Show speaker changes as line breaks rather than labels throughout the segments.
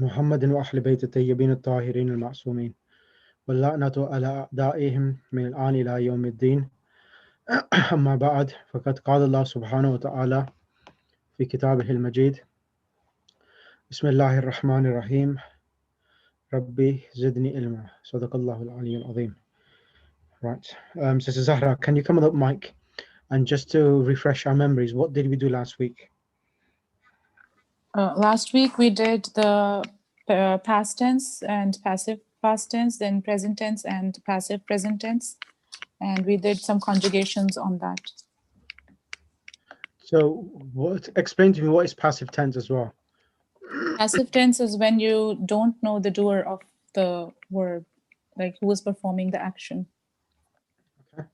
محمد وأهل بيت الطيبين الطاهرين المعصومين واللعنة على أعدائهم من الآن إلى يوم الدين. أما بعد، فقد قال الله سبحانه وتعالى في كتابه المجيد: بسم الله الرحمن الرحيم ربي زدني علما. صدق الله العلي العظيم. Right. Sister Zahra, can you come on the mic? And just to refresh our memories, what did we do last week?
Last week we did the past tense and passive past tense, then present tense and passive present tense, and we did some conjugations on that.
So, explain to me what is passive tense as well.
Passive tense is when you don't know the doer of the verb, like who is performing the action.
Okay.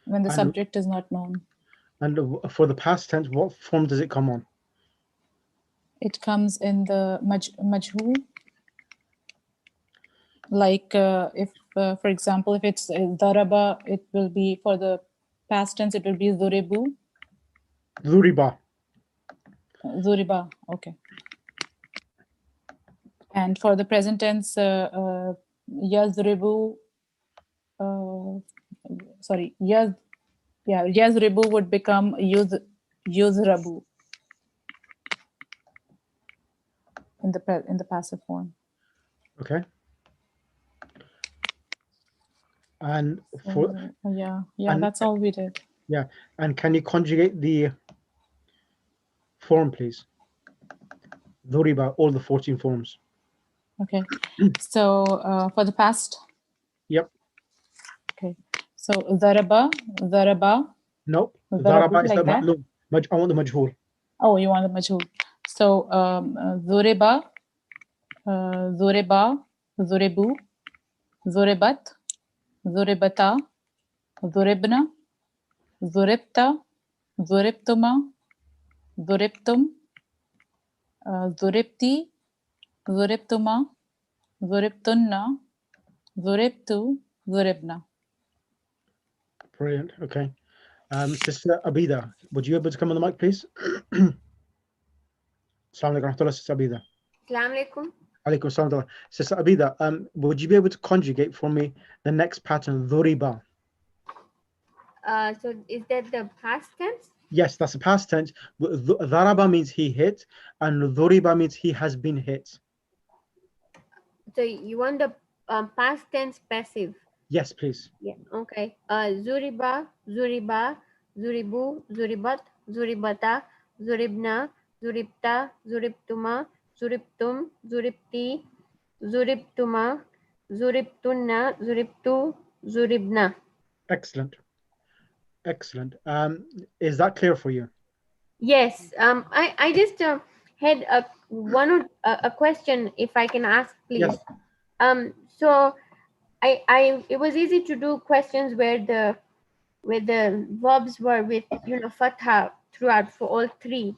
When the subject is not known.
And for the past tense, what form does it come on?
It comes in the majhul. Like if, for example, if it's daraba, it will be, for the past tense, it will be zuribu.
Zuriba.
Zuriba, okay. And for the present tense, yazribu, yazribu would become yuzrabu in the passive form.
Okay. And for
that's all we did.
Yeah, and can you conjugate the form, please? Dhuriba, all the 14 forms.
Okay. So for the past.
Yep.
Okay. So daraba.
Nope. Daraba is like the ma'lum. I want the majhul.
Oh, you want the majhul. So dhuriba, dhuribu, dhuribat, dhuribata, dhuribna, dhuribta, dhuribtuma, dhuribtum, dhuribti, dhuribtuma, dhuribtunna, dhuribtu, dhuribna.
Brilliant. Okay. Sister Abida, would you be able to come on the mic, please? Assalamu alaikum, Sister Abida.
Assalamu alaikum.
Alaikum assalam. Sister Abida, would you be able to conjugate for me the next pattern, dhuriba?
So is that the past tense?
Yes, that's the past tense. Dharaba means he hit, and dhuriba means he has been hit.
So you want the past tense passive?
Yes, please.
Yeah, okay. Zuriba, zuriba, zuribu, zuribat, zuribata, zuribna, zuribta, zuribtuma, zuribtum, zuribti, zuribtuma, zuribtunna, zuribtu, zuribna.
Excellent. Excellent. Is that clear for you?
Yes. I just had a question, if I can ask, please.
Yes.
So it was easy to do questions where the verbs were with fatha throughout for all three.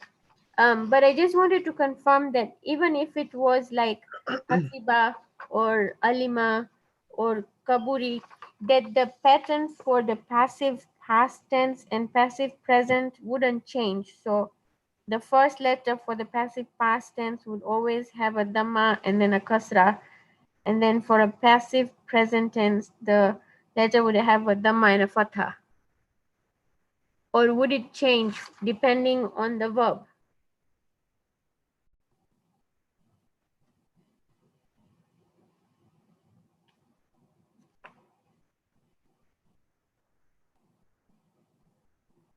But I just wanted to confirm that even if it was like hasiba or alima or kaburi, that the pattern for the passive past tense and passive present wouldn't change. So the first letter for the passive past tense would always have a dhamma and then a kasra. And then for a passive present tense, the letter would have a dhamma and a fatha. Or would it change depending on the verb?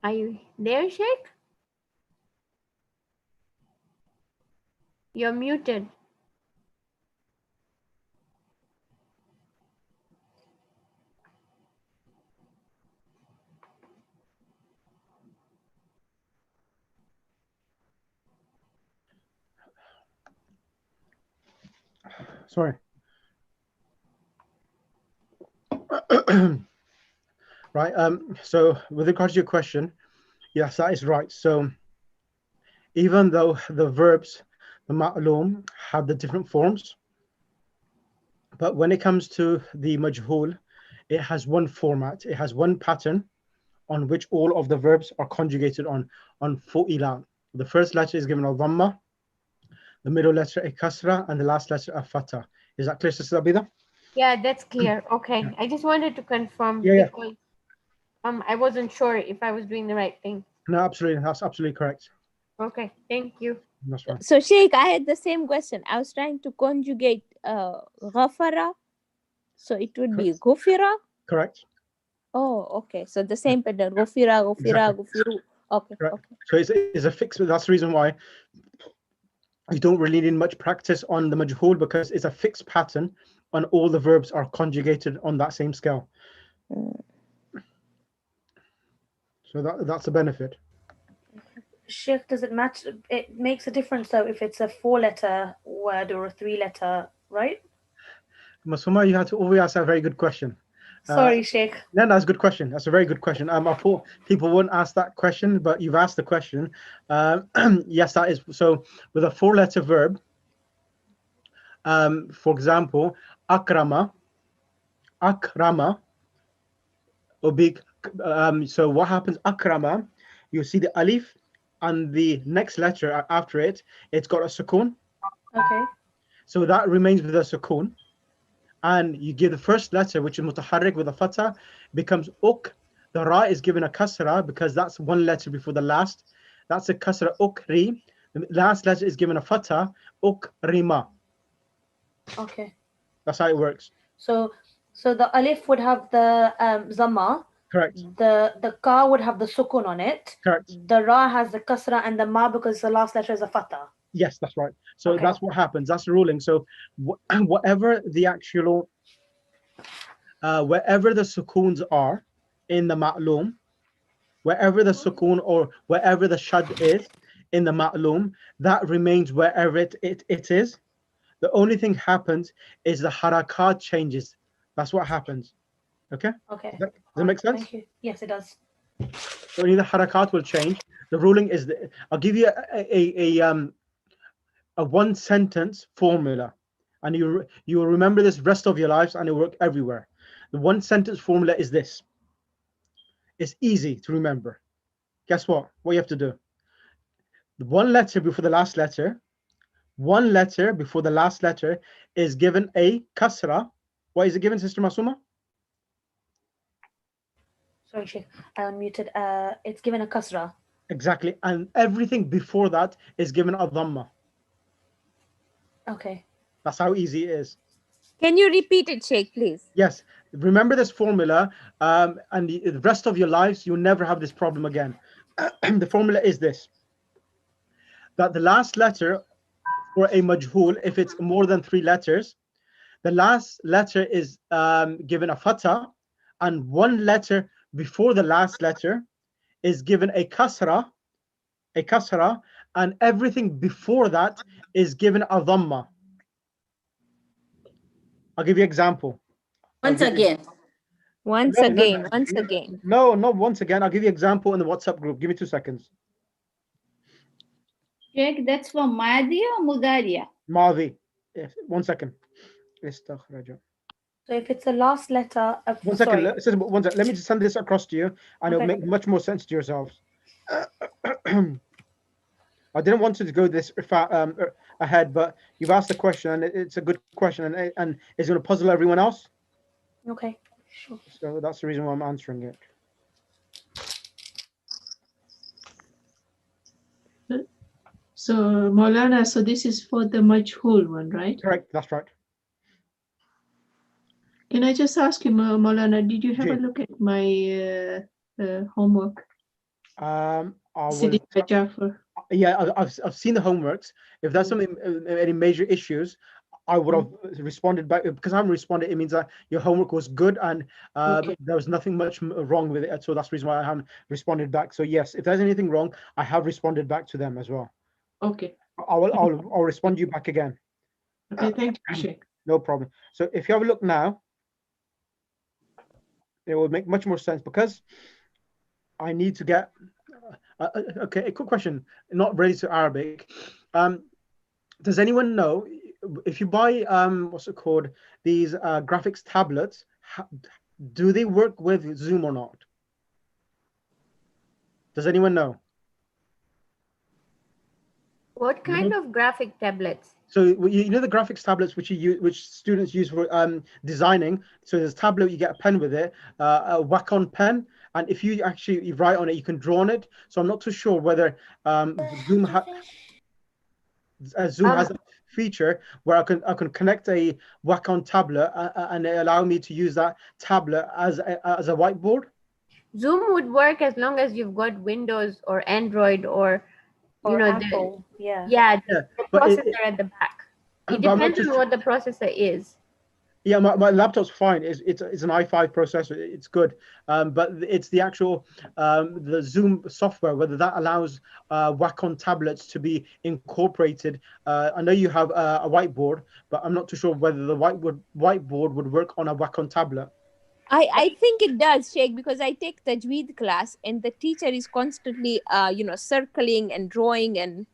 Are you there, Sheikh? You're muted.
Sorry. Right. So with regard to your question, yes, that is right. So even though the verbs, the ma'lum, have the different forms, but when it comes to the majhul, it has one format. It has one pattern on which all of the verbs are conjugated on fu'ila. The first letter is given a dhamma. the middle letter a kasra, and the last letter a fatha. Is that clear, Sister Abida?
Yeah, that's clear. Okay. I just wanted to confirm
Yeah, yeah.
because I wasn't sure if I was doing the right thing.
No, absolutely. That's absolutely correct.
Okay, thank you.
That's fine.
So Sheikh, I had the same question. I was trying to conjugate ghafara, so it would be gufira.
Correct.
Oh, okay. So the same pattern, gufira, gufira,
Exactly.
gufiru. Okay,
Correct.
okay.
So it's a fixed, that's the reason why you don't really need much practice on the majhul, because it's a fixed pattern and all the verbs are conjugated on that same scale. So that's the benefit.
Sheikh, does it matter? It makes a difference though if it's a 4-letter word or a 3-letter, right?
Masuma, you had to always ask a very good question.
Sorry, Sheikh.
No, that's a good question. That's a very good question. I thought people wouldn't ask that question, but you've asked the question. Yes, that is. So with a 4-letter verb, for example, akrama will be, so what happens, akrama, you see the alif and the next letter after it, it's got a sukoon.
Okay.
So that remains with a sukoon. And you give the first letter, which is mutaharrik with a fatha, becomes uk. The ra is given a kasra because that's one letter before the last. That's a kasra, ukri. The last letter is given a fatha, ukrima.
Okay.
That's how it works.
So the alif would have the zamma.
Correct.
The ka would have the sukun on it.
Correct.
The ra has the kasra and the ma because the last letter is a fatha.
Yes, that's right. So
Okay.
that's what happens. That's the ruling. So whatever the actual, wherever the sukoons are in the ma'lum, wherever the sukoon or wherever the shad is in the ma'lum, that remains wherever it is. The only thing happens is the harakat changes. That's what happens. Okay?
Okay.
Does that make sense?
Thank you. Yes, it does.
So only the harakat will change. The ruling is I'll give you a one sentence formula, and you will remember this rest of your lives, and it will work everywhere. The one sentence formula is this. It's easy to remember. Guess what? What you have to do? The one letter before the last letter, one letter before the last letter is given a kasra. What is it given, Sister Masuma?
Sorry, Sheikh. I unmuted. It's given a kasra.
Exactly. And everything before that is given a dhamma.
Okay.
That's how easy it is.
Can you repeat it, Sheikh, please?
Yes. Remember this formula, and the rest of your lives, you'll never have this problem again. The formula is this. That the last letter for a majhul, if it's more than 3 letters, the last letter is given a fatha, and one letter before the last letter is given a kasra, and everything before that is given a dhamma. I'll give you an example.
Once again. Once again.
No, not once again. I'll give you an example in the WhatsApp group. Give me 2 seconds.
Sheikh, that's for Madi or Mudaria?
Madi. Yes, 1 second. Istakhraja.
So if it's the last letter of
1 second.
sorry.
One second. Let me just send this across to you, and it'll make much more sense to yourselves. I didn't want to go this ahead, but you've asked the question, and it's a good question, and it's going to puzzle everyone else.
Okay. Sure.
So that's the reason why I'm answering it.
So Maulana, so this is for the majhul one, right?
Correct. That's right.
Can I just ask you, Maulana, did you have a look at my homework?
I will.
Sidi Jafar.
Yeah, I've seen the homeworks. If there's something, any major issues, I would have responded back. Because I haven't responded, it means that your homework was good and there was nothing much wrong with it. So that's the reason why I haven't responded back. So yes, if there's anything wrong, I have responded back to them as well.
Okay.
I'll respond you back again.
Okay, thank you, Sheikh.
No problem. So if you have a look now, it will make much more sense, because I need to get. Okay, a quick question, not related to Arabic. Does anyone know if you buy what's it called, these graphics tablets, do they work with Zoom or not? Does anyone know?
What kind of graphic tablets?
So you know the graphics tablets which which students use for designing. So there's a tablet, you get a pen with it, a Wacom pen, and if you actually write on it, you can draw on it. So I'm not too sure whether Zoom has a feature where I can connect a Wacom tablet and it allow me to use that tablet as a whiteboard.
Zoom would work as long as you've got Windows or Android or
Or
the
Apple. Yeah.
the
but
processor at the back. It
but I'm not
depends on what the processor is.
Yeah, my laptop's fine. It's an i5 processor. It's good, but it's the actual the Zoom software, whether that allows Wacom tablets to be incorporated. I know you have a whiteboard, but I'm not too sure whether the whiteboard would work on a Wacom tablet.
I think it does, Sheikh, because I take Tajweed class and the teacher is constantly circling and drawing and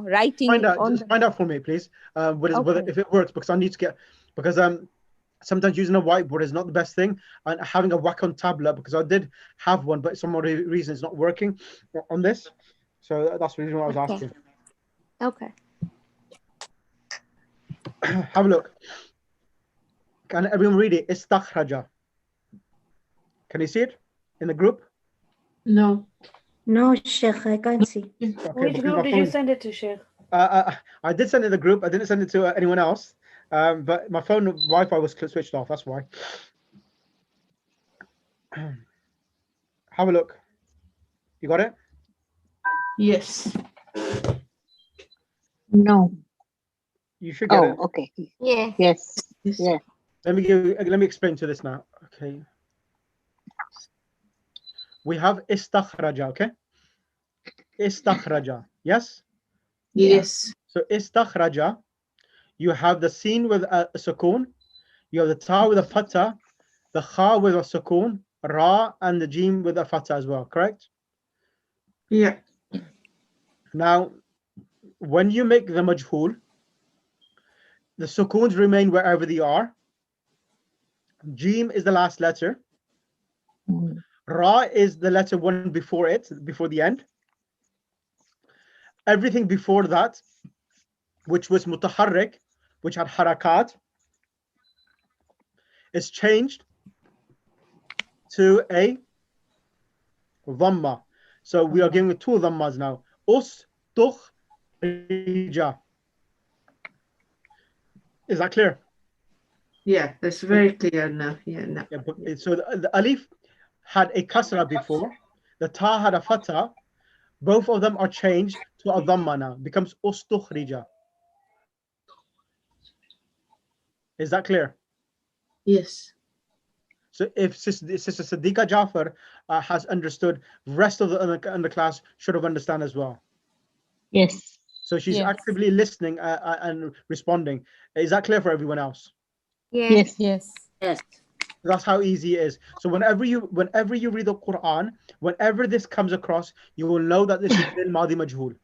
writing.
Find out for me, please. Whether if it works, because I need to get sometimes using a whiteboard is not the best thing, and having a Wacom tablet, because I did have one, but some other reason it's not working on this. So that's the reason why I was asking.
Okay.
Have a look. Can everyone read it? Istakhraja. Can you see it in the group?
No.
No, Sheikh, I can't see.
Okay,
Which group did you send it to, Sheikh?
I did send it to the group. I didn't send it to anyone else. But my phone Wi-Fi was switched off. That's why. Have a look. You got it?
Yes.
No.
You should get it.
Okay.
Yeah.
Yes. Yeah.
Let me explain to this now. Okay. We have istakhraja. Okay. Istakhraja. Yes.
Yes.
So istakhraja. You have the sin with a sukoon, you have the ta with a fatha, the kha with a sukoon, ra, and the jim with a fatha as well, correct?
Yeah.
Now, when you make the majhul, the sukoons remain wherever they are. Jim is the last letter. Ra is the letter one before it, before the end. Everything before that, which was mutaharrik, which had harakat, is changed to a dhamma. So we are giving two dhammas now. Ustukhrija. Is that clear?
Yeah, that's very clear now. Yeah. No.
Yeah, so the alif had a kasra before, the ta had a fatha. Both of them are changed to a dhamma now. Becomes ustukhrija. Is that clear?
Yes.
So if Sister Siddiqa Jafar has understood, rest of the class should have understand as well.
Yes.
So she's actively listening and responding. Is that clear for everyone else?
Yes.
Yes.
Yes.
That's how easy it is. So whenever you read the Quran, whenever this comes across, you will know that this is Fi'l Madi Majhul.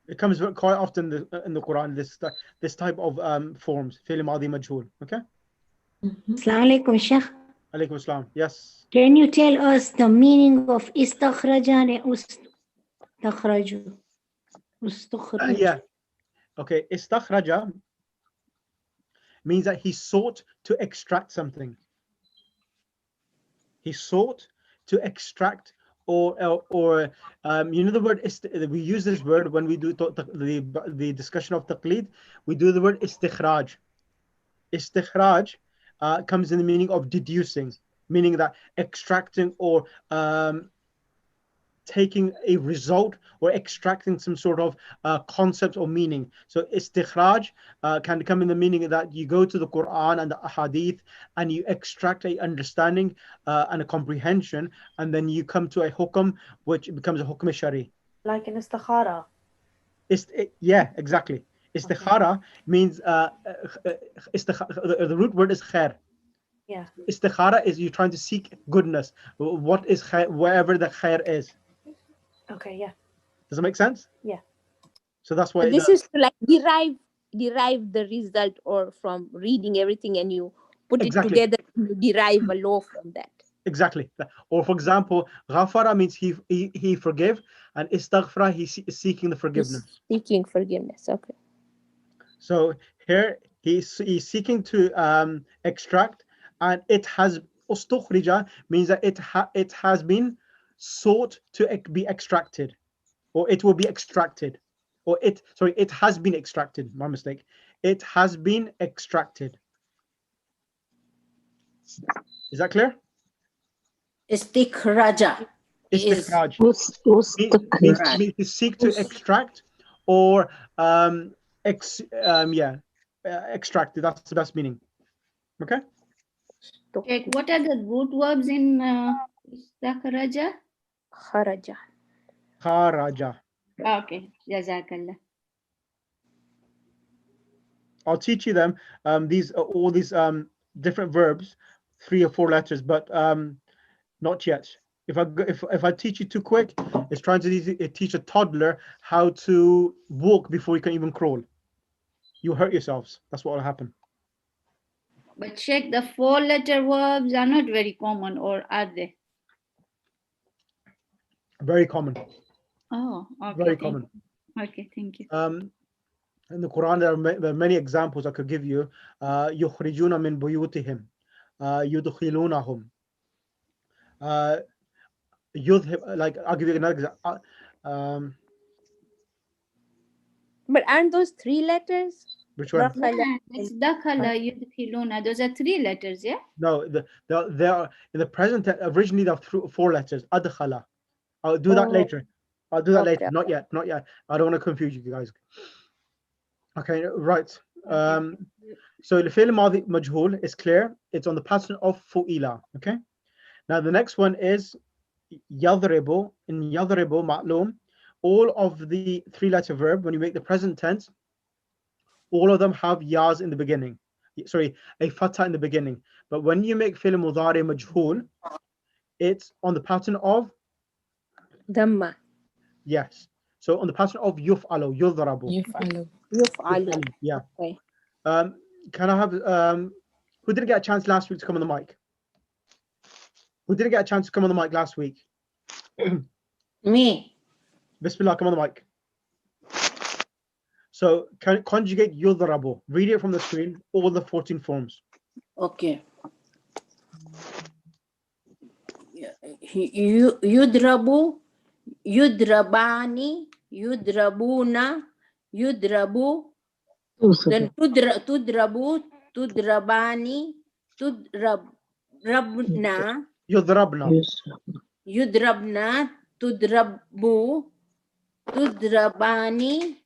It comes quite often in the Quran, this type of forms, Fi'l Madi Majhul. Okay?
Assalamu alaikum, Sheikh.
Alaikum assalam. Yes.
Can you tell us the meaning of istakhraja and ustakhraju?
Yeah. Okay. Istakhraja means that he sought to extract something. He sought to extract, or you know the word we use this word when we do the discussion of taqlid. We do the word istikhraj. Istikhraj comes in the meaning of deducing, meaning that extracting or taking a result or extracting some sort of concept or meaning. So istikhraj can come in the meaning that you go to the Quran and the hadith and you extract a understanding and a comprehension, and then you come to a hukm which becomes a hukm shari.
Like in istikhara.
Yeah, exactly. Istikhara means the root word is khair.
Yeah.
Istikhara is you're trying to seek goodness. What is khair, wherever the khair is.
Okay, yeah.
Does that make sense?
Yeah.
So that's why
This is to like derive the result or from reading everything and you put
Exactly.
it together, you derive a law from that.
Exactly. Or for example, ghafara means he forgive, and istaghfara is seeking the forgiveness.
Seeking forgiveness. Okay.
So here he's seeking to extract, and it has ustukhrija means that it has been sought to be extracted, or it will be extracted, or it has been extracted. My mistake. It has been extracted. Is that clear?
Istikhraja is
Istikhraj
ustikhraj.
means to seek to extract, or extracted. That's the best meaning. Okay.
Sheikh, what are the root verbs in istakhraja?
Kharaja.
Kharaja.
Okay, jazakallah.
I'll teach you them. These are all these different verbs, 3 or 4 letters, but not yet. If I teach you too quick, it's trying to teach a toddler how to walk before you can even crawl. You hurt yourselves. That's what will happen.
But Sheikh, the 4-letter verbs are not very common, or are they?
Very common.
Oh, okay.
Very
thank
common.
you. Okay, thank you.
In the Quran, there are many examples I could give you. يخرجون من بيوتهم يدخلونهم. Like I'll give you another example.
But aren't those 3 letters?
Which one?
Yeah, it's dakhala, yudkhiluna. Those are 3 letters, yeah?
No, they are in the present tense. Originally, they're 4 letters. Adkhala. I'll do that later. I'll do that later. Not yet. Not yet. I don't want to confuse you guys. Okay, right. So the fi'l madi majhul is clear. It's on the pattern of fu'ila. Okay. Now the next one is yadribu. In yadribu ma'lum, all of the 3-letter verb, when you make the present tense, all of them have yas in the beginning. Sorry, a fatha in the beginning. But when you make fi'l mudari majhul, it's on the pattern of
Dhamma.
yes. So on the pattern of yuf'alu, yudrabu.
Yuf'alu.
Yeah.
Okay.
Can I have who didn't get a chance last week to come on the mic? Who didn't get a chance to come on the mic last week?
Me.
Bismillah, come on the mic. So conjugate yudrabu. Read it from the screen, all the 14 forms.
Okay. Yudrabu, yudrabani, yudrabuna, yudrabu. Then tudrabu, tudrabani, tudrabna, yudrabna, tudrabu, tudrabani,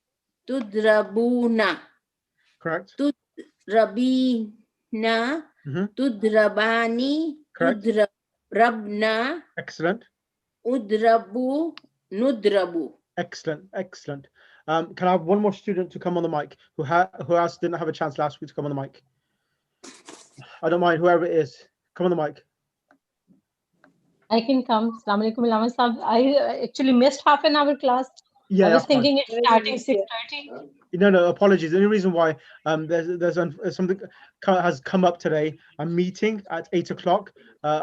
tudrabuna.
Correct.
Tudrabina, tudrabani, tudrabna.
Excellent.
Udrabu, nudrabu.
Excellent, excellent. Can I have one more student to come on the mic who else didn't have a chance last week to come on the mic? I don't mind, whoever it is. Come on the mic.
I can come. Assalamu alaikum, Allama Sahab. I actually missed half an hour class.
Yeah,
I was
that's fine.
thinking it's starting 6:30.
No, apologies. The only reason why there's something has come up today. A meeting at 8 o'clock,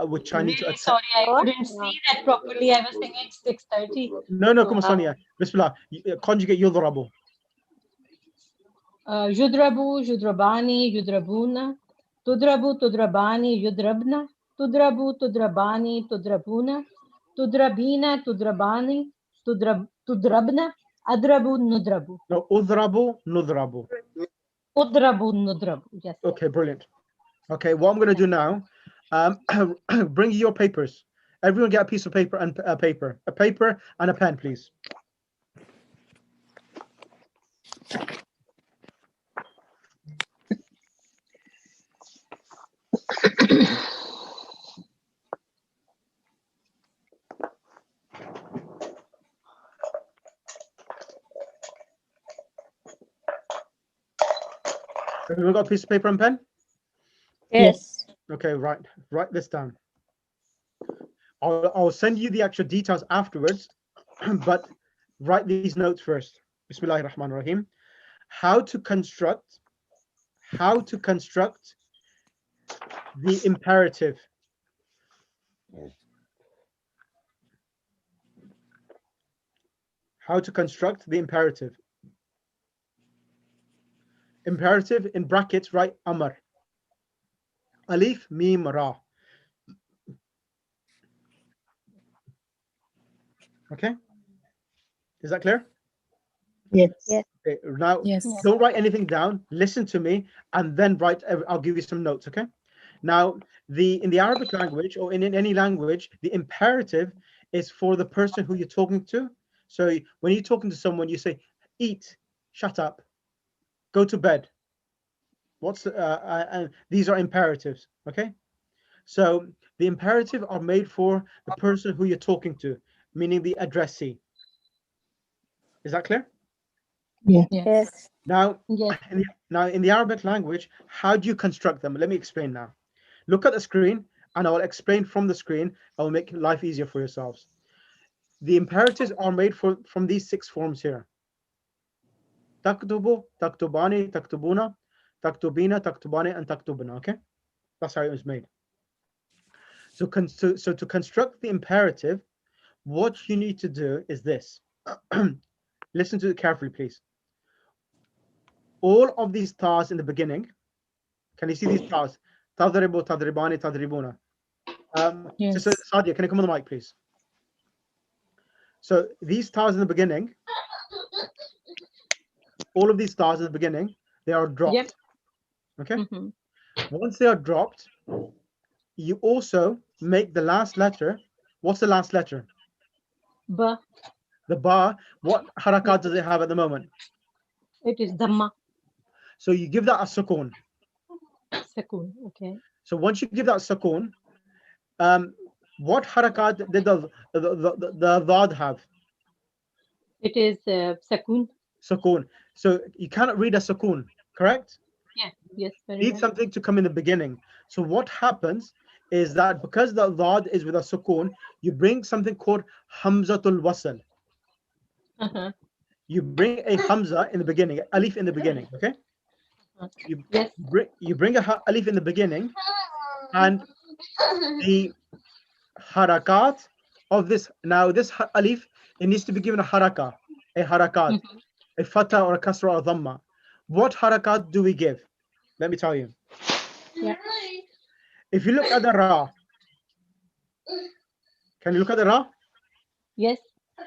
which I need to attend.
Sorry, I couldn't see that properly. I was thinking it's 6:30.
No, come on, Sonia. Bismillah. Conjugate yudrabu.
Yudrabu, yudrabani, yudrabuna. Tudrabu, tudrabani, yudrabna. Tudrabu, tudrabani, tudrabuna. Tudrabina, tudrabani, tudrabna. Adrabu, nudrabu.
No, udrabu, nudrabu.
Udrabu, nudrabu. Yes.
Okay, brilliant. Okay, what I'm going to do now, bring your papers. Everyone get a piece of paper and a paper and a pen, please. Everyone got a piece of paper and pen?
Yes.
Okay, write this down. I'll send you the actual details afterwards, but write these notes first. Bismillahir Rahmanir Rahim. How to construct the imperative. How to construct the imperative. Imperative in brackets, write Amr. Alif, Mim, Ra. Okay? Is that clear?
Yes.
Yes.
Okay, now,
Yes.
don't write anything down. Listen to me and then write. I'll give you some notes, okay? Now, in the Arabic language or in any language, the imperative is for the person who you're talking to. So when you're talking to someone, you say, eat, shut up, go to bed. These are imperatives, okay? So the imperative are made for the person who you're talking to, meaning the addressee. Is that clear?
Yes.
Yes.
Now,
Yes.
in the Arabic language, how do you construct them? Let me explain now. Look at the screen, and I will explain from the screen. I will make life easier for yourselves. The imperatives are made from these 6 forms here. Taktubu, taktubani, taktubuna, taktubina, taktubani, and taktubuna. Okay, that's how it was made. So to construct the imperative, what you need to do is this. Listen to it carefully, please. All of these stars in the beginning, can you see these stars? Tadribu, tadribani, tadribuna.
Yes.
Sister Sadia, can you come on the mic, please? So these stars in the beginning, all of these stars in the beginning, they are dropped.
Yep.
Okay. Once they are dropped, you also make the last letter. What's the last letter?
Ba.
The ba. What harakat does it have at the moment?
It is Dhamma.
So you give that a sukoon.
Sakun. Okay.
So once you give that sukoon, what harakat did the dad have?
It is Sakun.
Sukoon. So you cannot read a sukoon, correct?
Yeah. Yes. Very
Need
well.
something to come in the beginning. So what happens is that because the dad is with a sukoon, you bring something called hamzatul wasl. You bring a hamza in the beginning, alif in the beginning. Okay. You bring a alif in the beginning, and the harakat of this, now this alif, it needs to be given a harakat, a fatha or a kasra or a dhamma. What harakat do we give? Let me tell you.
Yeah.
If you look at the ra, can you look at the ra?
Yes.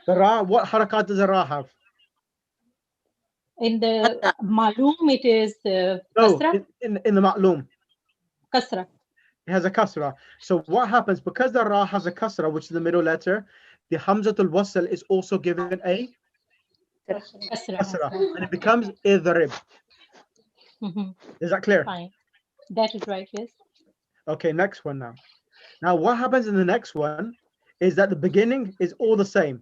The ra, what harakat does the ra have?
In the Malum, it is
No,
Kasra.
in the ma'lum.
Kasra.
It has a kasra. So what happens, because the ra has a kasra, which is the middle letter, the hamzatul wasl is also given a kasra, and it becomes idrib. Is that clear?
Fine. That is right. Yes.
Okay, next one now. Now what happens in the next one is that the beginning is all the same.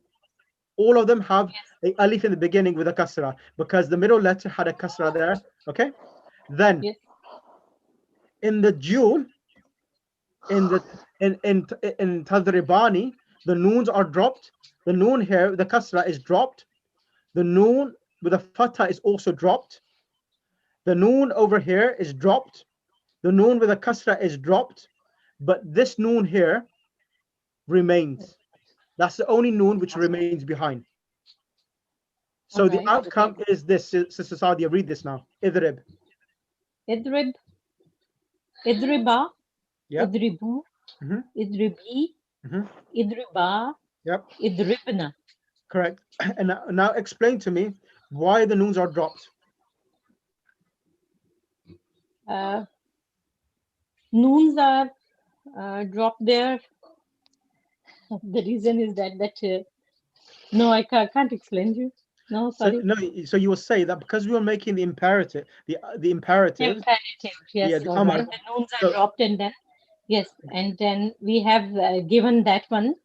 All of them have a alif in the beginning with a kasra, because the middle letter had a kasra there. Okay. Then in the jewel, in tadribani, the noons are dropped. The noon here, the kasra is dropped. The noon with a fatha is also dropped. The noon over here is dropped. The noon with a kasra is dropped, but this noon here remains. That's the only noon which remains behind. So the outcome is this. Sister Sadia, read this now. Idrib.
Idrib. Idriba.
Yep.
Idribu. Idribi. Idriba.
Yep.
Idribna.
Correct. And now explain to me why the noons are dropped.
Noons are dropped there. The reason is that no, I can't explain you. No, sorry.
So you will say that because we were making the imperative, the imperative.
Yes.
Yeah, the
All right. The noons are dropped, and then yes, and then we have given that one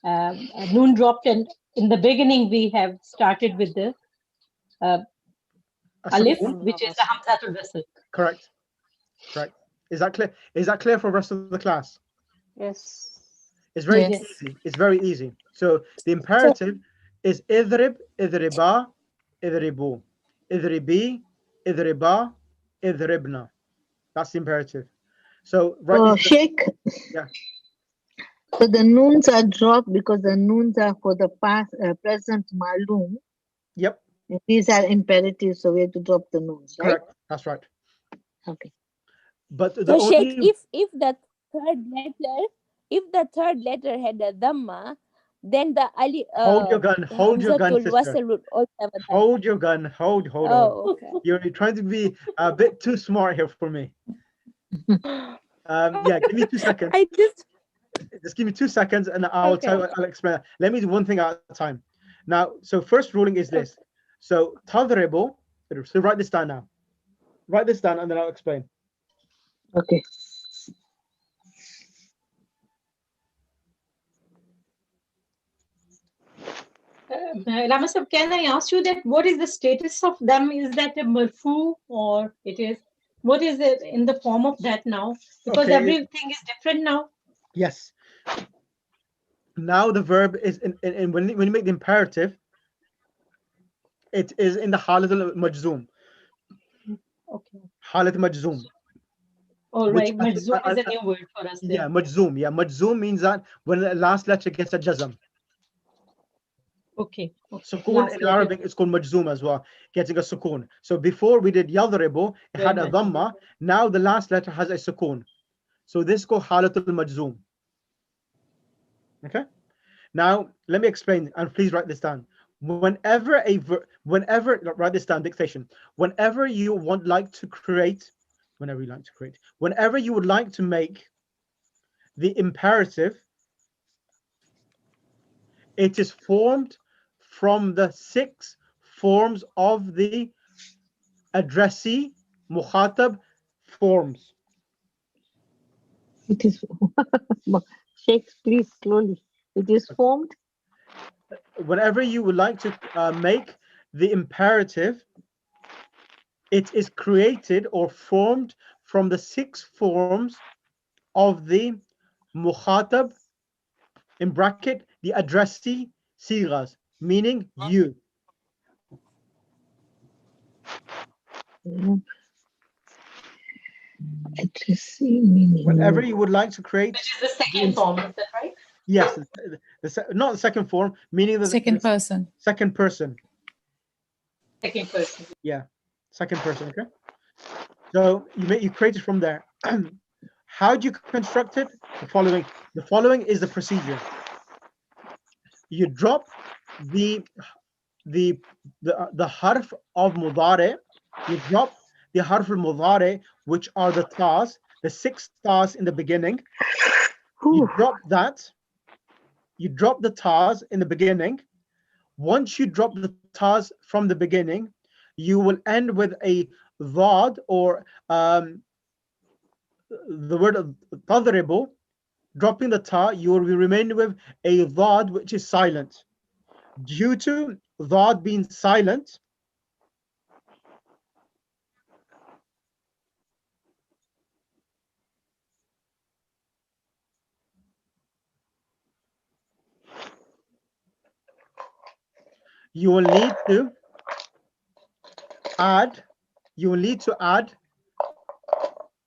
a noon dropped, and in the beginning we have started with the alif, which is the hamzatul wasl.
Correct. Correct. Is that clear? Is that clear for the rest of the class?
Yes.
It's very easy. It's very easy. So the imperative is idrib, idriba, idribu, idribi, idriba, idribna. That's the imperative. So
Sheikh,
yeah.
So the noons are dropped because the noons are for the past, present ma'lum.
Yep.
And these are imperatives, so we have to drop the noons, right?
Correct. That's right.
Okay.
But the
So Sheikh,
only
if the third letter had a dhamma, then the ali
hold your gun, hold your gun,
Hamzatul
sister.
wasl would also have a dhamma.
Hold your gun. Hold on.
Oh, okay.
You're trying to be a bit too smart here for me. Yeah, give me 2 seconds.
I
Just give me 2 seconds and I'll I'll explain. Let me do one thing at a time. Now, so first ruling is this. So tadribu, so write this down now. Write this down and then I'll explain.
Okay.
Rama sir, can I ask you that what is the status of them? Is that a marfu or it is, what is it in the form of that now? Because everything is different now.
Yes. Now the verb is in when you make the imperative, it is in the halat al-majzoom.
Okay.
Halat majzoom.
All right. Majzoom is a new word for us.
Yeah, majzoom. Yeah, majzoom means that when the last letter gets a jazm.
Okay.
Sukoon in Arabic is called majzoom as well, getting a sukoon. So before we did yadribu, it had a dhamma. Now the last letter has a sukoon. So this is called halatul majzoom. Okay. Now let me explain, and please write this down. Whenever write this down, dictation. Whenever you would like to make the imperative, it is formed from the 6 forms of the addressee, mukhatab forms.
It is, Sheikh, please slowly. It is formed.
Whenever you would like to make the imperative, it is created or formed from the 6 forms of the mukhatab, in bracket, the addressee sighas, meaning you.
Addressee meaning.
Whenever you would like to create,
which is the second form, is that right?
Yes, not the second form, meaning the
Second person.
Second person.
Second person.
Yeah, second person. Okay. So you create it from there. How do you construct it? The following. The following is the procedure. You drop the harf of mudare. You drop the harf al mudare, which are the tas, the 6 tas in the beginning. You drop that. You drop the tas in the beginning. Once you drop the tas from the beginning, you will end with a dhad, or the word of tadribu. Dropping the ta, you will remain with a dhad which is silent. Due to dhad being silent, you will need to add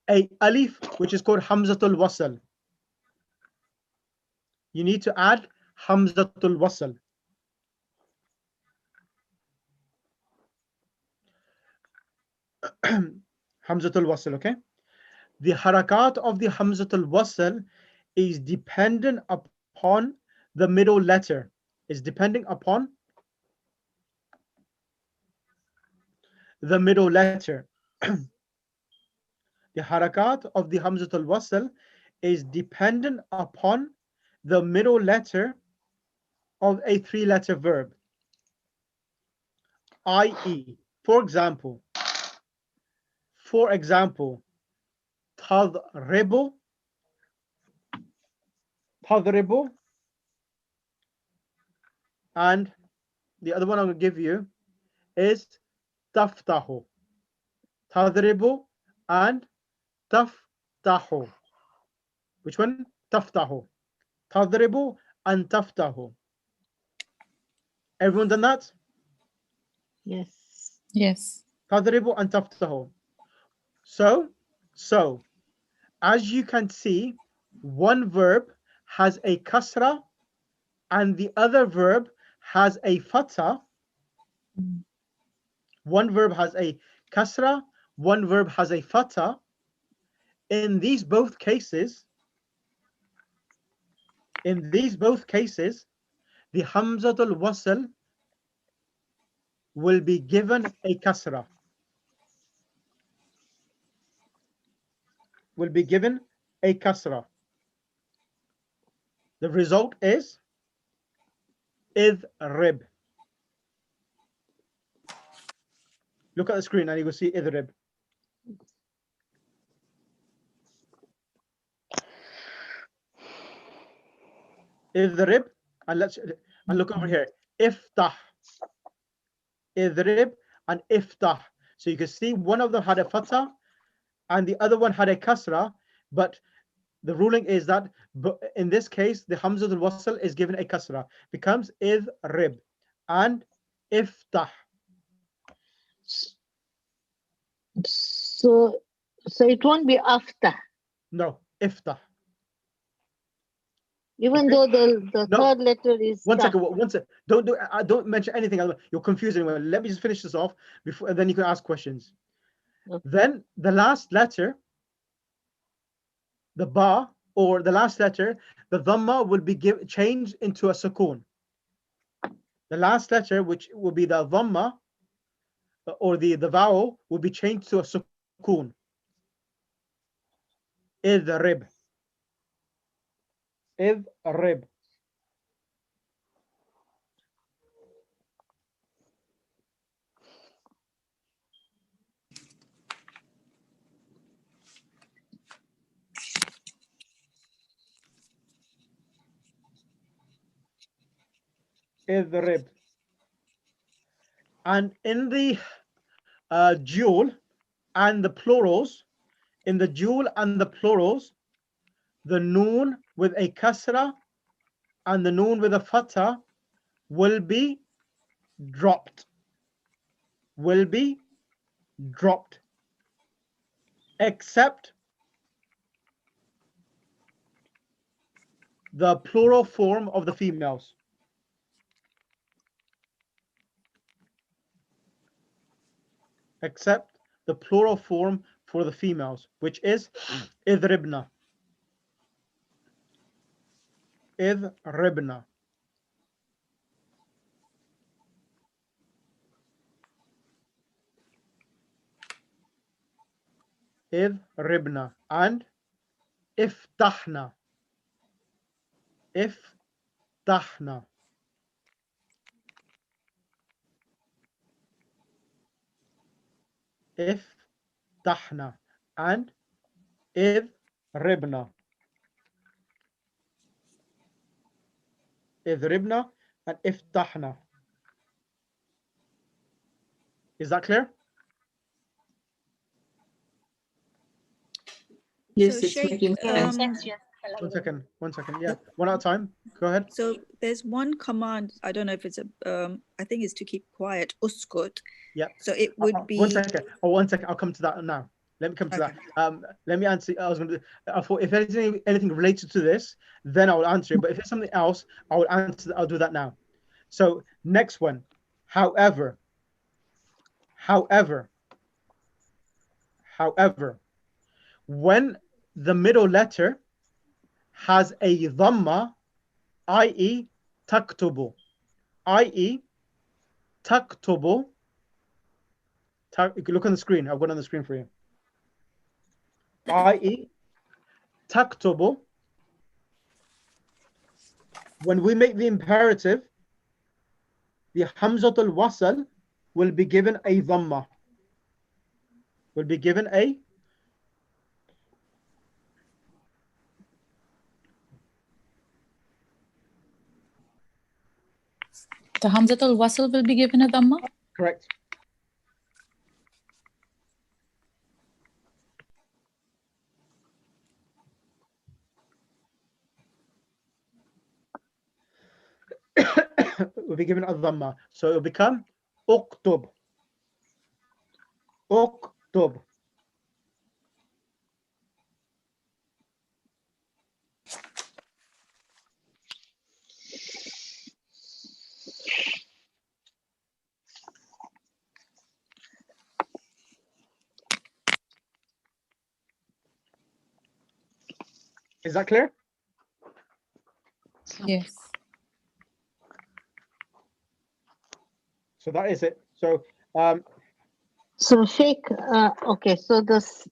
a alif, which is called hamzatul wasl. You need to add hamzatul wasl. Hamzatul wasl, okay? The harakat of the hamzatul wasl is dependent upon the middle letter. Is depending upon the middle letter. The harakat of the hamzatul wasl is dependent upon the middle letter of a 3-letter verb. I.e., for example, tadribu, and the other one I'm going to give you is taftahu. Tadribu and taftahu. Which one? Taftahu. Tadribu and taftahu. Everyone done that?
Yes.
Yes.
Tadribu and taftahu. So, as you can see, one verb has a kasra and the other verb has a fatha, one verb has a kasra, one verb has a fatha, in these both cases, the hamzatul wasl will be given a kasra. The result is idrib. Look at the screen and you will see idrib. Idrib, and look over here. Iftah. Idrib and iftah. So you can see one of them had a fatha and the other one had a kasra, but the ruling is that in this case the hamzatul wasl is given a kasra, becomes idrib and iftah.
So it won't be after.
No, iftah.
Even though the third letter is
One second. Don't mention anything else. You're confusing me. Let me just finish this off before, and then you can ask questions. Okay. Then the last letter, the ba, or the last letter, the dhamma will be changed into a sukoon. The last letter, which will be the dhamma, or the vowel, will be changed to a sukoon. Idrib. Idrib. Idrib. And in the dual and the plurals, the noon with a kasra and the noon with a fatha will be dropped. Except the plural form of the females. Except the plural form for the females, which is idribna. Idribna. Idribna and iftahna. Iftahna. Iftahna and idribna. Idribna and iftahna. Is that clear?
Yes, so it's making sense.
One second. Yeah, one at a time. Go ahead.
So there's one command. I don't know if it's I think it's to keep quiet. Uskut.
Yeah.
So it would be.
1 second. Oh, 1 second. I'll come to that now. Let me come to that. Let me answer. I thought if there's anything related to this, then I will answer it. But if it's something else, I will answer. I'll do that now. So next one. However, when the middle letter has a dhamma, i.e. taktubu, you can look on the screen. I've got it on the screen for you. i.e. taktubu. When we make the imperative, the hamzatul wasl will be given a dhamma.
The hamzatul wasl will be given a dhamma?
Correct. Will be given a dhamma. So it will become uktub. Uktub. Is that clear?
Yes.
So that is it. So
So Sheikh, okay, so this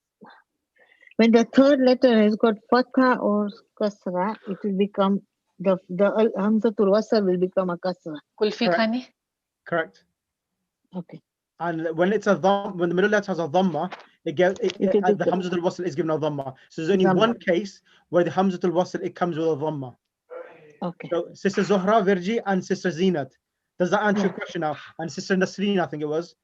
when the third letter has got fatha or kasra, it will become the hamzatul wasl will become a kasra.
correct. Correct.
Okay.
And when it's when the middle letter has a dhamma, the hamzatul wasl is given a dhamma. So there's only one case where the hamzatul wasl it comes with a dhamma.
Okay.
So Sister Zohra Virji and Sister Zinat. Does that answer your question now? And Sister Nasreen, I think it was.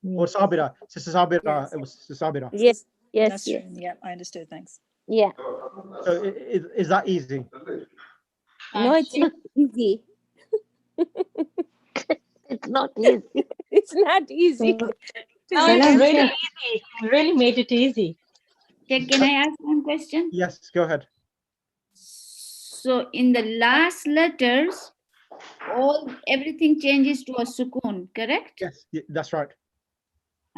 Or Sabira. Sister Sabira. It was Sister Sabira.
Yes.
That's true. Yeah, I understood. Thanks.
Yeah.
So is that easy?
No, it's not easy.
It's not easy.
It's not easy.
No, it's really easy. You really made it easy.
Can I ask one question?
Yes, go ahead.
So in the last letters, everything changes to a sukoon, correct?
Yes, that's right.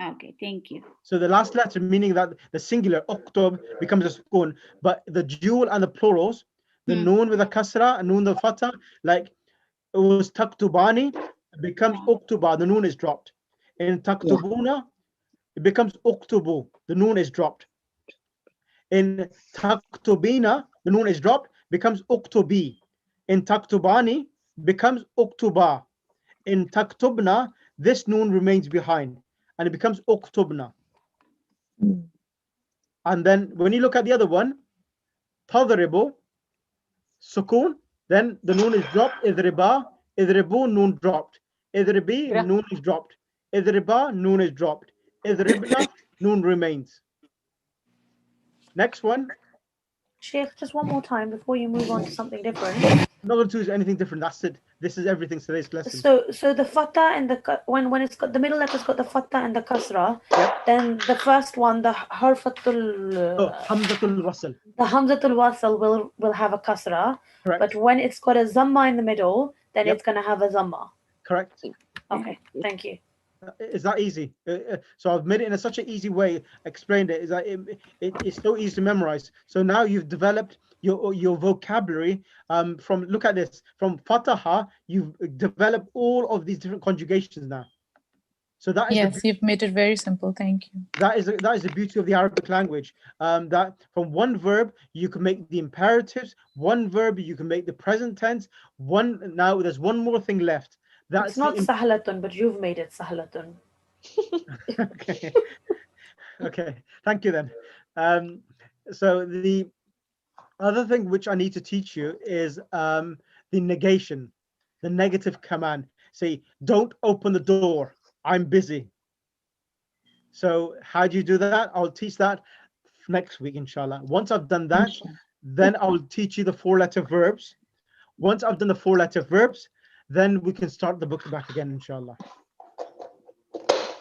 Okay, thank you.
So the last letter, meaning that the singular uktub becomes a sukoon, but the dual and the plurals, the noon with a kasra and noon the fatha, like it was taktubani, it becomes uktuba, the noon is dropped. In taktubuna, it becomes uktubu, the noon is dropped. In taktubina, the noon is dropped, becomes uktubi. In taktubani, becomes uktuba. In taktubna, this noon remains behind and it becomes uktubna. And then when you look at the other one, tadribu, sukoon, then the noon is dropped, idriba, idribu, noon dropped. Idribi, noon is dropped. Idriba, noon is dropped. Idribna, noon remains. Next one.
Sheikh, just one more time before you move on to something different.
I'm not going to choose anything different. That's it. This is everything today's lesson.
So the fatha and when it's got the middle letter's got the fatha and the kasra, then the first one, the harfatul
hamzatul wasl.
The hamzatul wasl will have a kasra.
Correct.
But when it's got a zamma in the middle, then it's gonna have a zamma.
Correct.
Okay, thank you.
Is that easy? So I've made it in such an easy way, explained it. Is that it's so easy to memorize. So now you've developed your vocabulary from, look at this, from Fataha, you've developed all of these different conjugations now. So that is
yes, you've made it very simple. Thank you.
That is the beauty of the Arabic language. That from one verb you can make the imperatives, one verb you can make the present tense. Now there's one more thing left. That's
it's not sahlatun, but you've made it sahlatun.
Okay. Okay. Thank you then. So the other thing which I need to teach you is the negation, the negative command. Say, don't open the door. I'm busy. So how do you do that? I'll teach that next week, inshallah. Once I've done that, then I'll teach you the 4-letter verbs. Once I've done the 4-letter verbs, then we can start the book back again, inshallah.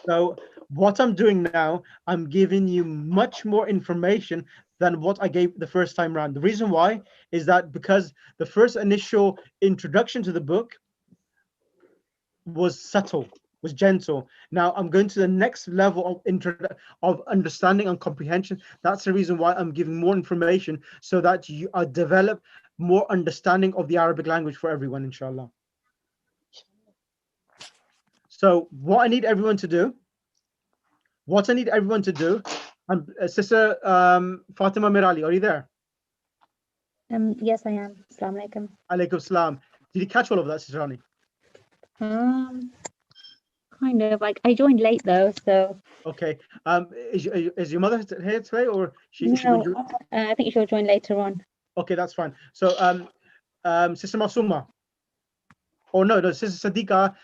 So what I'm doing now, I'm giving you much more information than what I gave the first time around. The reason why is that because the first initial introduction to the book was subtle, was gentle. Now I'm going to the next level of understanding and comprehension. That's the reason why I'm giving more information, so that you develop more understanding of the Arabic language for everyone, inshallah. So what I need everyone to do, and Sister Fatima Mirali, are you there?
Yes, I am. Assalamu alaikum.
Alaikum salam. Did you catch all of that, Sister Rani?
Kind of. Like, I joined late though, so.
Okay. Is your mother here today, or she?
No, I think she'll join later on.
Okay, that's fine. So, Sister Masuma. Oh no, Sister Sadiqa.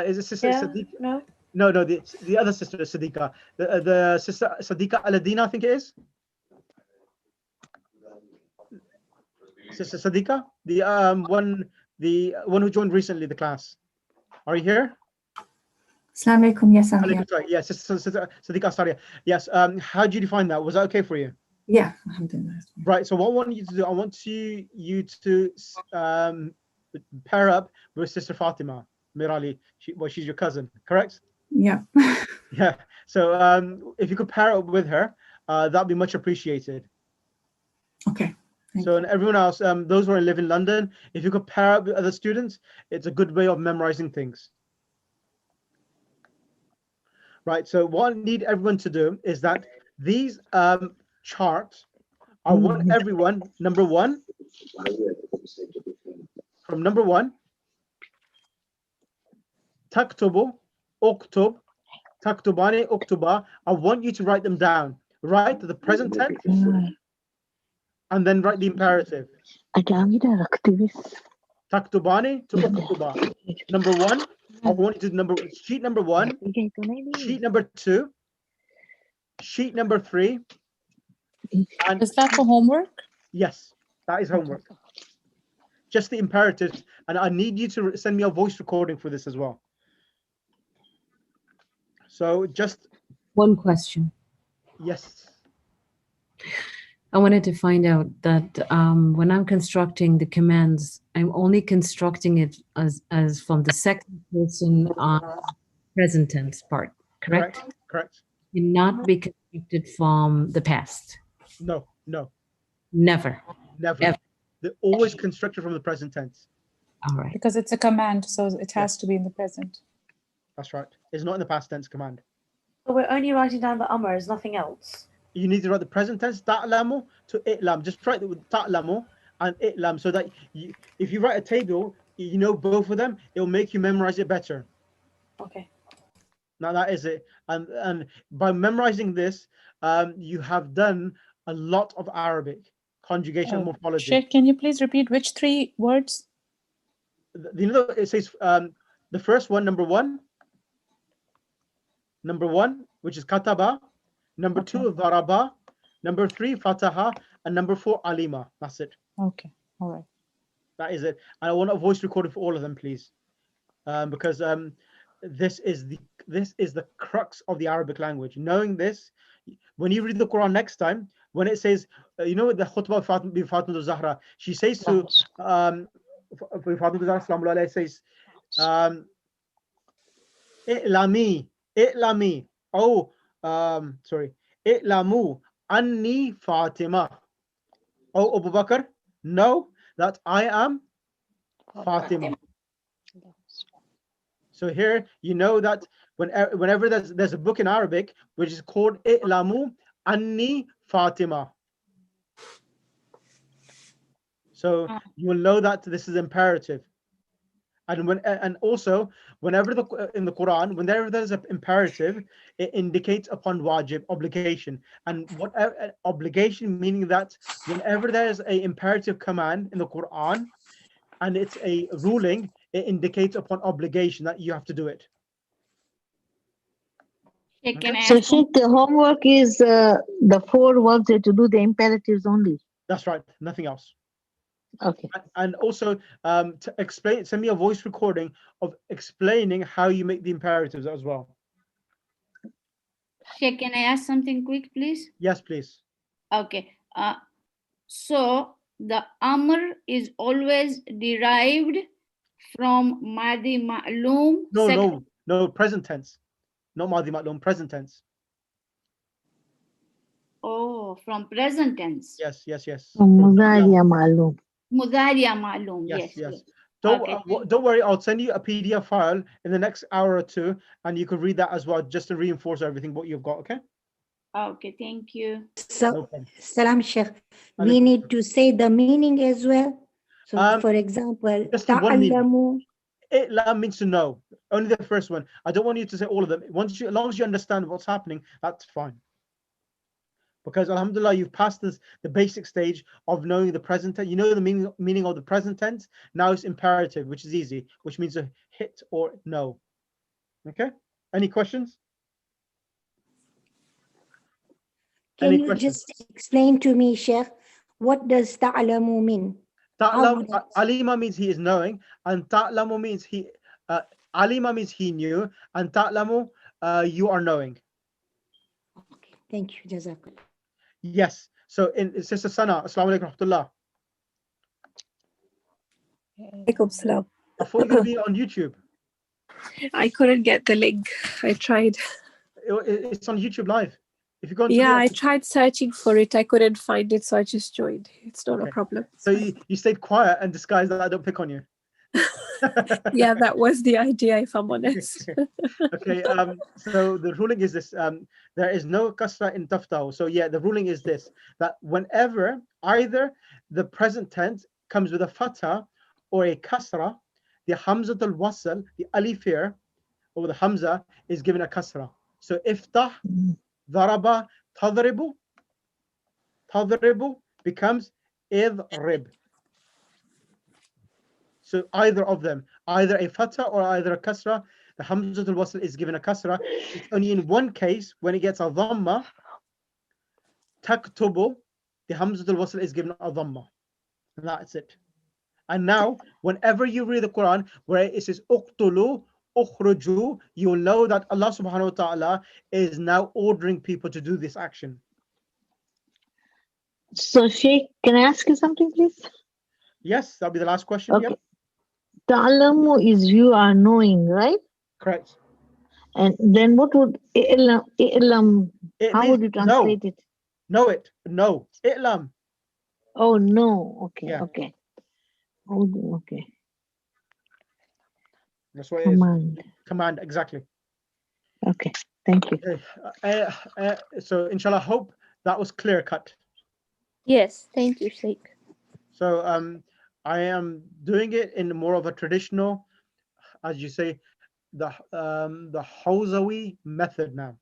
Is it Sister Sadiqa? No, the other sister is Sadiqa. The Sister Sadiqa Aladina, I think it is. Sister Sadiqa, the one who joined recently the class. Are you here?
Assalamu alaikum. Yes, I'm here.
Yes, Sister Sadiqa Asaria. Yes. How did you find that? Was that okay for you?
Yeah, alhamdulillah.
Right. So what I want you to do, I want you to pair up with Sister Fatima Mirali. She's your cousin, correct?
Yeah.
Yeah. So if you could pair up with her, that'd be much appreciated.
Okay.
So, and everyone else, those who live in London, if you could pair up with other students, it's a good way of memorizing things. Right. So what I need everyone to do is that these charts, I want everyone, number one, from number one, taktubu, uktub, taktubani, uktuba. I want you to write them down. Write the present tense and then write the imperative. Taktubani to uktuba. Number one, I want you to sheet number one, sheet number two, sheet number three. And
is that for homework?
Yes, that is homework. Just the imperatives, and I need you to send me a voice recording for this as well. So just
one question.
Yes.
I wanted to find out that when I'm constructing the commands, I'm only constructing it as from the second person present tense part, correct?
Correct.
And not be constructed from the past.
No, no.
Never.
Never.
Ever.
They're always constructed from the present tense.
All right.
Because it's a command, so it has to be in the present.
That's right. It's not in the past tense command.
So we're only writing down the amrs, nothing else.
You need to write the present tense, ta'lamu to i'lam. Just write the ta'lamu and i'lam so that if you write a table, you know both of them, it'll make you memorize it better.
Okay.
Now that is it. And by memorizing this, you have done a lot of Arabic conjugation and morphology.
Sheikh, can you please repeat which three words?
You know, it says the first one, number one, which is kataba. Number two, daraba. Number three, fataha. And number four, alima. That's it.
Okay. All right.
That is it. And I want a voice recording for all of them, please, because this is the crux of the Arabic language. Knowing this, when you read the Quran next time, when it says, you know, the khutbah of Fatima al-Zahra, she says to Fatima al-Zahra, sallallahu alayhi, says, i'lami. Oh, sorry. I'lamu anni Fatima. Oh, Abu Bakr, know that I am Fatima. So here you know that whenever there's a book in Arabic which is called I'lamu anni Fatima. So you will know that this is imperative. And also whenever in the Quran, whenever there's an imperative, it indicates upon wajib, obligation. And whatever obligation, meaning that whenever there's an imperative command in the Quran and it's a ruling, it indicates upon obligation that you have to do it.
So Sheikh, the homework is the 4 verbs that to do the imperatives only.
That's right, nothing else.
Okay.
And also to explain, send me a voice recording of explaining how you make the imperatives as well.
Sheikh, can I ask something quick, please?
Yes, please.
Okay. So the amr is always derived from madi ma'lum.
No, present tense. Not madi ma'lum, present tense.
Oh, from present tense.
Yes.
Mudariya ma'lum.
Mudariya ma'lum. Yes.
Don't worry, I'll send you a PDF file in the next hour or two, and you can read that as well, just to reinforce everything what you've got. Okay.
Okay, thank you.
So, Salam Sheikh, we need to say the meaning as well. So, for example, ta'allamu.
I'lam means to know. Only the first one. I don't want you to say all of them. As long as you understand what's happening, that's fine. Because alhamdulillah, you've passed the basic stage of knowing the present tense. You know the meaning of the present tense. Now it's imperative, which is easy, which means a hit or no. Okay. Any questions?
Can you just explain to me, Sheikh, what does ta'lamu mean?
Alima means he is knowing, and ta'lamu means alima means he knew, and ta'lamu you are knowing.
Okay, thank you, Jazakallah.
Yes. So in Sister Sana, Assalamu alaikum rahmatullah.
Alaikum salam.
I thought you were going to be on YouTube.
I couldn't get the link. I tried.
It's on YouTube Live. If you go into
Yeah, I tried searching for it. I couldn't find it, so I just joined. It's not a problem.
So you stayed quiet and disguised that I don't pick on you.
Yeah, that was the idea, if I'm honest.
Okay, so the ruling is this, there is no kasra in taftahu. So yeah, the ruling is this, that whenever either the present tense comes with a fatha or a kasra, the hamzatul wasl, the alif here, or the hamza, is given a kasra. So iftah, daraba, tadribu becomes idrib. So either of them, either a fatha or either a kasra, the hamzatul wasl is given a kasra. It's only in one case, when it gets a dhamma, taktubu, the hamzatul wasl is given a dhamma. And that's it. And now, whenever you read the Quran, where it says uqtulu, ukhruju, you'll know that Allah subhanahu wa ta'ala is now ordering people to do this action.
So Sheikh, can I ask you something, please?
Yes, that'll be the last question.
Okay.
Yep.
Ta'lamu is you are knowing, right?
Correct.
And then what would i'lam, how would you translate it?
Know it. No. I'lam.
Oh no. Okay.
Yeah.
Okay. Oh, okay.
That's what
Command.
it is. Command, exactly.
Okay. Thank you.
Okay. So inshallah, hope that was clear cut.
Yes, thank you, Sheikh.
So I am doing it in more of a traditional, as you say, the Hawzawi method now.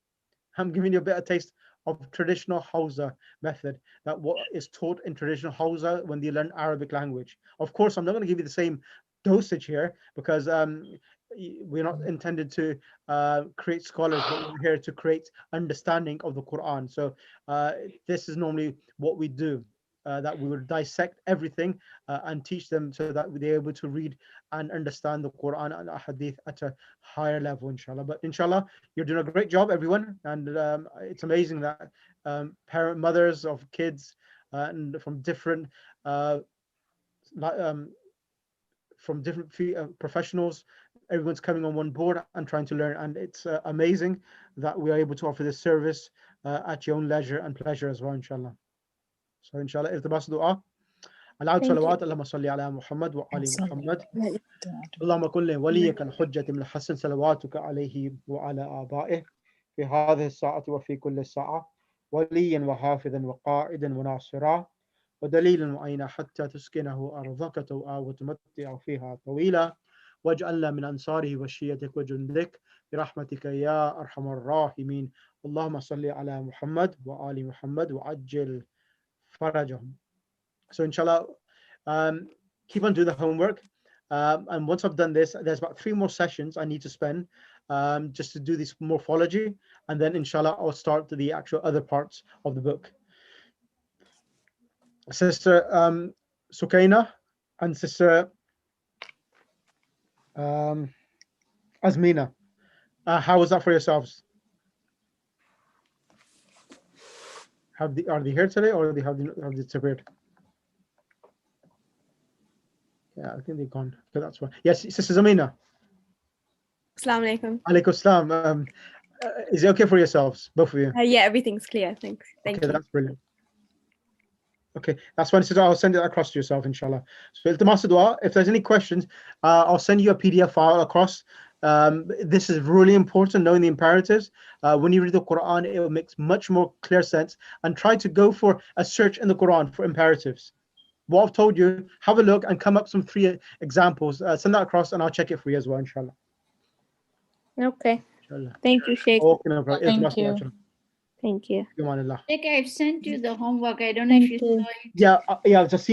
I'm giving you a bit of taste of traditional Hausa method, that what is taught in traditional Hausa when they learn Arabic language. Of course, I'm not going to give you the same dosage here, because we're not intended to create scholars, but we're here to create understanding of the Quran. So this is normally what we do, that we would dissect everything and teach them so that they're able to read and understand the Quran and Hadith at a higher level, inshallah. But inshallah, you're doing a great job, everyone. And it's amazing that mothers of kids and from different professionals, everyone's coming on one board and trying to learn. And it's amazing that we are able to offer this service at your own leisure and pleasure as well, inshallah. So inshallah, التباس دعاء العود صلوات اللهم صل على محمد وآل محمد اللهم كن وليك الحجة من الحسن صلواتك عليه وعلى آبائه في هذه الساعة وفي كل ساعة وليا وحافظا وقائدا وناصرا ودليلا معينا حتى تسكنه أرضك توعا وتمتع فيها طويلا واجعلنا من أنصاره وشيتك وجندك برحمتك يا أرحم الراحمين اللهم صل على محمد وآل محمد وعجل farajahum. So inshallah, keep on doing the homework, and once I've done this, there's about 3 more sessions I need to spend just to do this morphology, and then inshallah I'll start the actual other parts of the book. Sister Sukaina and Sister Azmina, how was that for yourselves? Are they here today, or they have disappeared? Yeah, I think they're gone. Okay, that's fine. Yes, Sister Zamina.
Assalamu alaikum.
Alaikum salam. Is it okay for yourselves, both of you?
Yeah, everything's clear. Thanks. Thank you.
That's brilliant. Okay, that's fine. Sister, I'll send it across to yourself, inshallah. So, if there's any questions, I'll send you a PDF file across. This is really important, knowing the imperatives. When you read the Quran, it makes much more clear sense, and try to go for a search in the Quran for imperatives. What I've told you, have a look and come up some 3 examples. Send that across and I'll check it for you as well, inshallah.
Okay.
Inshallah.
Thank you, Sheikh.
Okay, no problem.
Thank you. Thank you.
Sheikh, I've sent you the homework. I don't know if you saw it.
Yeah, just